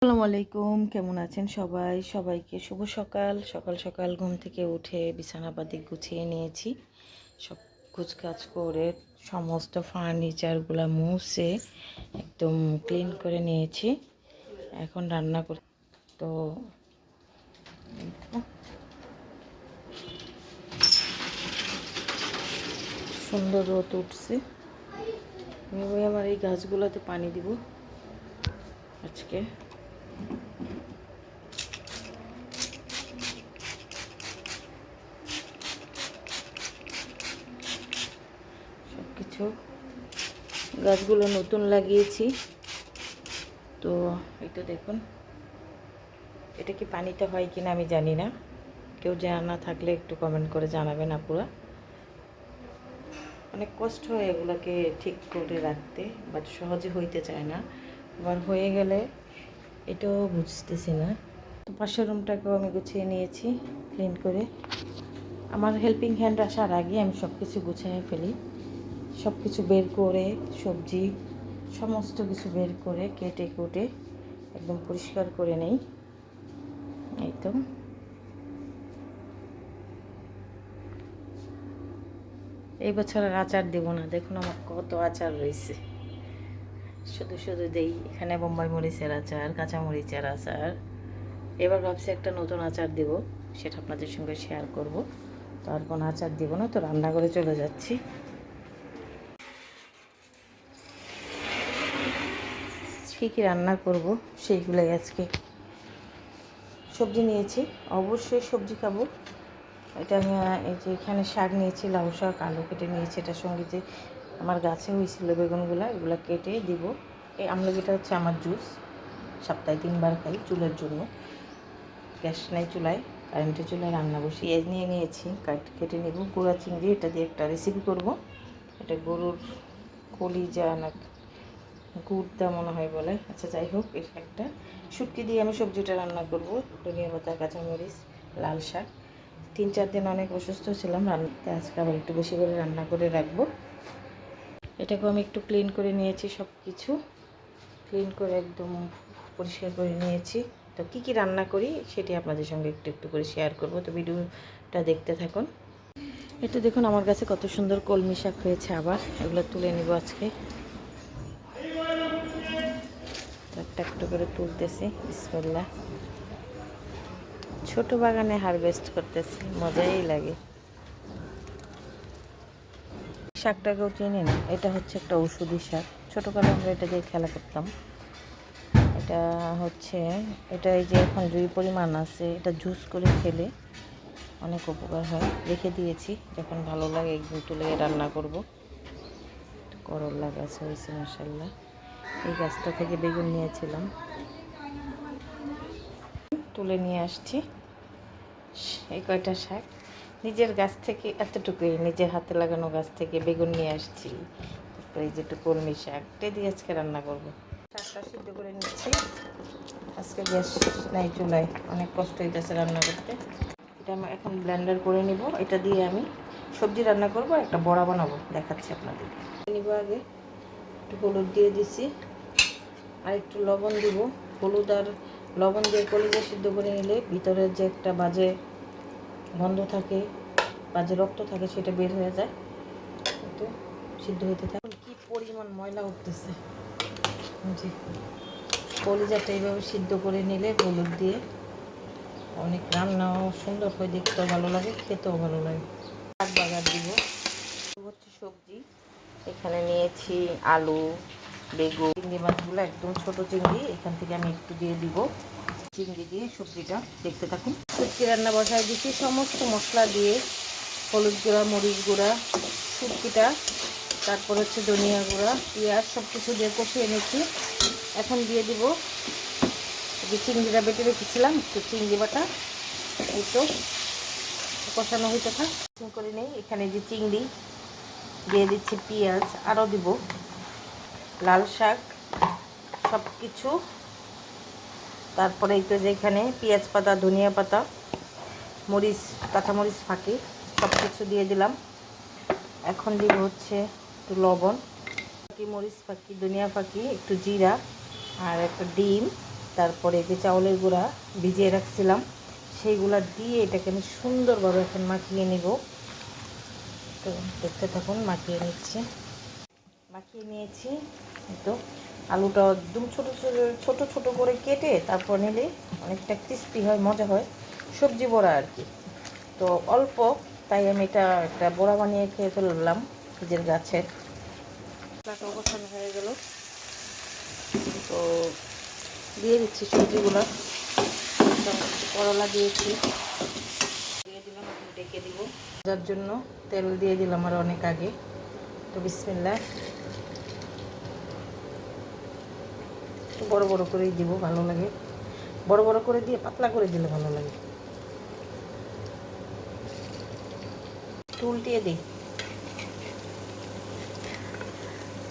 আসসালামু আলাইকুম, কেমন আছেন সবাই? সবাইকে শুভ সকাল। সকাল সকাল ঘুম থেকে উঠে বিছানাপাতি গুছিয়ে নিয়েছি। সব কুচকাচ করে সমস্ত ফার্নিচারগুলো মুছে একদম ক্লিন করে নিয়েছি। এখন রান্না কর তো সুন্দর রোদ উঠছে। আমি আমার এই গাছগুলোতে পানি দিব আজকে। সব কিছু গাছগুলো নতুন লাগিয়েছি। তো এই তো দেখুন, এটা কি পানিতে হয় কিনা আমি জানি না, কেউ জানা থাকলে একটু কমেন্ট করে জানাবেন আপুরা। অনেক কষ্ট হয় এগুলোকে ঠিক করে রাখতে, বাট সহজে হইতে চায় না। আবার হয়ে গেলে এটাও বুঝতেছি না। তো পাশের রুমটাকেও আমি গুছিয়ে নিয়েছি ক্লিন করে। আমার হেল্পিং হ্যান্ড আসার আগে আমি সব কিছু গুছিয়ে ফেলি। সব কিছু বের করে, সবজি সমস্ত কিছু বের করে কেটে কুটে একদম পরিষ্কার করে নেই। এই তো এই বছর আর আচার দেব না। দেখুন আমার কত আচার রয়েছে, শুধু শুধু দেই। এখানে বোম্বাই মরিচের আচার, কাঁচা মরিচের আচার। এবার ভাবছি একটা নতুন আচার দেব, সেটা আপনাদের সঙ্গে শেয়ার করব। তো আর কোনো আচার দেবো না, তো রান্নাঘরে চলে যাচ্ছি। কী কী রান্না করব সেইগুলোই আজকে। সবজি নিয়েছি, অবশ্যই সবজি খাবো। এটা আমি এই যে এখানে শাক নিয়েছি, লাউ শাক, আলু কেটে নিয়েছি। এটার সঙ্গে যে আমার গাছে হয়েছিল বেগুনগুলো, এগুলো কেটে দিব। এই আমলকিটা হচ্ছে আমার জুস, সপ্তাহে 3 বার খাই চুলের জন্য। গ্যাস নাই চুলায়, কারেন্টের চুলায় রান্না বসি। এই নিয়ে নিয়েছি, কেটে নেব। গুঁড়া চিংড়ি, এটা দিয়ে একটা রেসিপি করব। এটা গরুর কলিজা না গুড়দা মনে হয় বলে, আচ্ছা যাই হোক। এটা একটা শুটকি দিয়ে আমি সবজিটা রান্না করব। ধনিয়া পাতা, কাঁচামরিচ, লাল শাক। 3-4 দিন অনেক অসুস্থ ছিলাম, রান্নাতে আজকে আবার একটু বেশি করে রান্না করে রাখবো। এটাকেও আমি একটু ক্লিন করে নিয়েছি, সব কিছু ক্লিন করে একদম পরিষ্কার করে নিয়েছি। তো কী কী রান্না করি সেটি আপনাদের সঙ্গে একটু একটু করে শেয়ার করব। তো ভিডিওটা দেখতে থাকুন। এটা দেখুন আমার কাছে কত সুন্দর কলমি শাক হয়েছে, আবার এগুলো তুলে নিব আজকে। একটা একটু করে তুলতেছি, বিসমিল্লাহ। ছোট বাগানে হারভেস্ট করতেছি, মজাই লাগে। শাকটাকেও চিনি না, এটা হচ্ছে একটা ঔষধি শাক। ছোটোকালে আমরা এটা দিয়ে খেলা করতাম। এটা হচ্ছে, এটা এই যে এখন জুই পরিমাণ আছে, এটা জুস করে খেলে অনেক উপকার হয়। রেখে দিয়েছি, যখন ভালো লাগে একদিন তুলে রান্না করব। করলা গাছ হয়েছে মাশাআল্লাহ। এই গাছটা থেকে বেগুন নিয়েছিলাম, তুলে নিয়ে আসছি। এই কয়টা শাক নিজের গাছ থেকে, এতটুকুই নিজের হাতে লাগানো গাছ থেকে বেগুন নিয়ে আসছি। তারপরে এই যে একটু কলমি শাক, এটা দিয়ে আজকে রান্না করব। শাকটা সিদ্ধ করে নিচ্ছি। আজকে গ্যাস নাই চুলায়, অনেক কষ্ট হইতেছে রান্না করতে। এটা আমি এখন ব্লেন্ডার করে নিব। এটা দিয়ে আমি সবজি রান্না করব, একটা বড়া বানাবো, দেখাচ্ছি আপনাদের। নিব আগে একটু হলুদ দিয়ে দিছি, আর একটু লবণ দিব। হলুদ আর লবণ দিয়ে কলিজা সিদ্ধ করে নিলে ভিতরের যে একটা বাজে গন্ধ থাকে, বাজে রক্ত থাকে, সেটা বের হয়ে যায়। একটু সিদ্ধ হইতে থাকে। কি পরিমাণ ময়লা উঠতেছে। জি, কলিজাটা এইভাবে সিদ্ধ করে নিলে হলুদ দিয়ে অনেক রান্নাও সুন্দর হয়, দেখতেও ভালো লাগে, খেতেও ভালো লাগে। শাক বাগার দিব হচ্ছে সবজি। এখানে নিয়েছি আলু, বেগুন, চিংড়ি মাছগুলো একদম ছোট চিংড়ি, এখান থেকে আমি একটু দিয়ে দিব। চিংড়ি দিয়ে সবজিটা দেখতে থাকুন। শুটকি রান্না বসায় দিচ্ছি সমস্ত মশলা দিয়ে, হলুদ গুঁড়া, মরিচ গুঁড়া, শুটকিটা, তারপর হচ্ছে ধনিয়া গুঁড়া, পেঁয়াজ, সব কিছু দিয়ে কষিয়ে এনেছি। এখন দিয়ে দিব যে চিংড়িটা বেটে রেখেছিলাম, তো চিংড়ি বাটা। এই তো কষানো হইতে থাক করে নেই। এখানে যে চিংড়ি দিয়ে দিচ্ছি, পেঁয়াজ আরও দিব, লাল শাক, সব কিছু। তারপরে এই তো যেখানে পেঁয়াজ পাতা, ধনিয়া পাতা, মরিচ, কাঁচামরিচ ফাঁকি, সব কিছু দিয়ে দিলাম। এখন দিব হচ্ছে একটু লবণ, মরিচ ফাঁকি, ধনিয়া ফাঁকি, একটু জিরা, আর একটা ডিম, তারপরে যে চাউলের গুঁড়া ভিজিয়ে রাখছিলাম সেইগুলা দিয়ে এটাকে আমি সুন্দরভাবে এখন মাখিয়ে নিব। তো দেখতে থাকুন, মাখিয়ে নিচ্ছি। মাখিয়ে নিয়েছি। তো আলুটা একদম ছোটো ছোটো ছোটো ছোটো করে কেটে তারপর নিলে অনেকটা ক্রিস্পি হয়, মজা হয়, সবজি বড়া আর কি। তো অল্প, তাই আমি এটা একটা বড়া বানিয়ে খেয়ে ফেললাম নিজের গাছের। মশলাটাও কষানো হয়ে গেল, তো দিয়ে দিচ্ছি সবজিগুলো। করলা দিয়েছি, দিয়ে দিলাম, এখন ডেকে দিব। যার জন্য তেল দিয়ে দিলাম আর অনেক আগে। তো বিসমিল্লাহ, বড় বড় করেই দিব, ভালো লাগে। বড় বড় করে দিয়ে পাতলা করে দিলে ভালো লাগে। উল্টিয়ে দিই।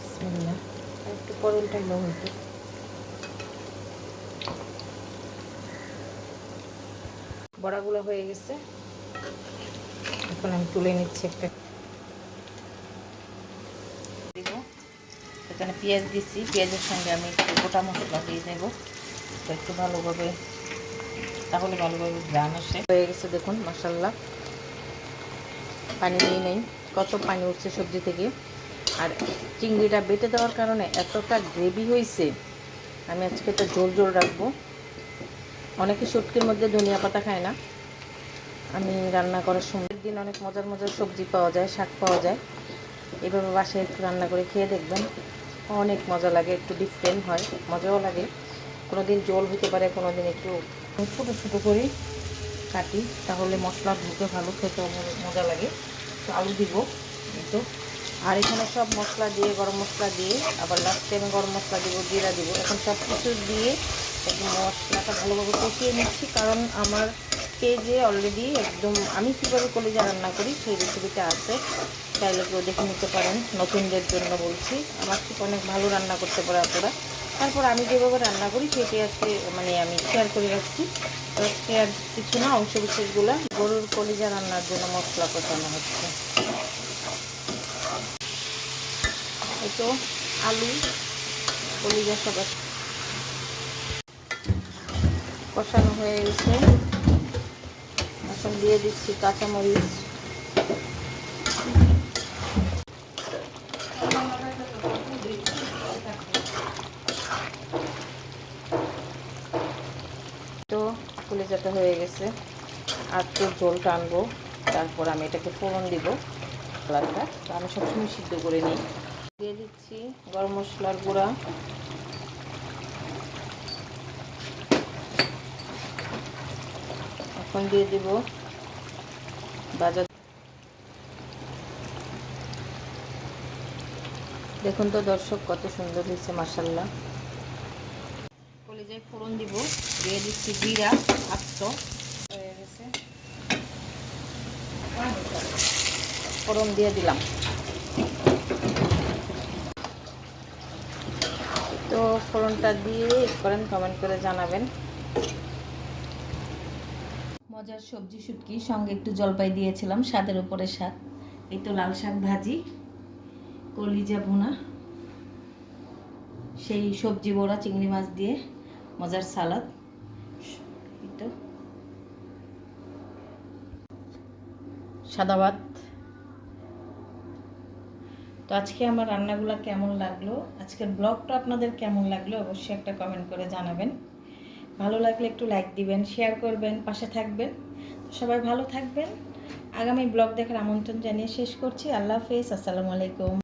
বিসমিল্লাহ, একটু পরে উল্টাইলেও হয়তো। বড়াগুলো হয়ে গেছে, এখন আমি তুলে নিচ্ছি একটা। দিব, এখানে পেঁয়াজ দিচ্ছি, পেঁয়াজের সঙ্গে আমি একটু গোটা মশলা দিয়ে দেবো, তো একটু ভালোভাবে, তাহলে ভালোভাবে গ্রান আসে। হয়ে গেছে দেখুন, মাশাআল্লাহ। পানি নিয়ে নেই, কত পানি উঠছে সবজি থেকে। আর চিংড়িটা বেটে দেওয়ার কারণে এতটা গ্রেভি হয়েছে। আমি আজকে এটা ঝোল ঝোল রাখবো। অনেকে শুটকির মধ্যে ধনিয়া পাতা খায় না, আমি রান্না করার সময় দিন অনেক মজার মজার সবজি পাওয়া যায়, শাক পাওয়া যায়। এভাবে বাসায় একটু রান্না করে খেয়ে দেখবেন, অনেক মজা লাগে, একটু ডিফারেন্ট হয়, মজাও লাগে। কোনো দিন জল হতে পারে, কোনো দিন একটু ছোটো ছোটো করে কাটি, তাহলে মশলা ঢুকে ভালো, খেতেও মজা লাগে। তো আলু দিব তো। আর এখানে সব মশলা দিয়ে, গরম মশলা দিয়ে, আবার লাস্টে আমি গরম মশলা দিব, জিরা দিব। এখন সব কিছু দিয়ে একদম মশলাটা ভালোভাবে কষিয়ে নিচ্ছি, কারণ আমার পেজে অলরেডি একদম আমি কীভাবে কলিজা রান্না করি সেই রেসিপিটা আছে, চাইলে কেউ দেখে নিতে পারেন। নতুনদের জন্য বলছি, আমার ঠিক অনেক ভালো রান্না করতে পারে আপনারা। তারপর আমি যেভাবে রান্না করি সেটি আজকে মানে আমি শেয়ার করে রাখছি। তো শেয়ার কিছু না, অংশ বিশেষগুলো। গরুর কলিজা রান্নার জন্য মশলা কষানো হচ্ছে। এই তো আলু, কলিজা সব কষানো হয়ে গেছে। এখন দিয়ে দিচ্ছি কাঁচামরিচ। তো কলিজাটা হয়ে গেছে, আর তো ঝোল টানবো, তারপর আমি এটাকে ফোড়ন দিব কালারটা। তো আমি সবসময় সিদ্ধ করে নিই। দিয়ে দিচ্ছি গরম মশলার গুঁড়া, এখন দিয়ে দিব বাজার। দেখুন তো দর্শক, কত সুন্দর হয়েছে, মাশাআল্লাহ। কলিজায় ফোড়ন দিব, দিয়ে দিচ্ছি জিরা আস্ত, হয়ে গেছে, ফোড়ন দিয়ে দিলাম। তো ফোড়নটা দিয়ে করেন, কমেন্ট করে জানাবেন। মজার সবজি শুটকি, সঙ্গে একটু জলপাই দিয়েছিলাম, স্বাদের উপরে স্বাদ। এই তো লাল শাক ভাজি, কলিজা ভুনা, সেই সবজি বড়া, চিংড়ি মাছ দিয়ে মজার সালাদ, এই তো সাদা ভাত। তো আজকে আমার রান্নাগুলো কেমন লাগলো, আজকের ব্লগটা আপনাদের কেমন লাগলো, অবশ্যই একটা কমেন্ট করে জানাবেন। ভালো লাগলে একটু লাইক দিবেন, শেয়ার করবেন, পাশে থাকবেন। সবাই ভালো থাকবেন। আগামী ব্লগ দেখার আমন্ত্রণ জানিয়ে শেষ করছি। আল্লাহ হাফেজ, আসসালামু আলাইকুম।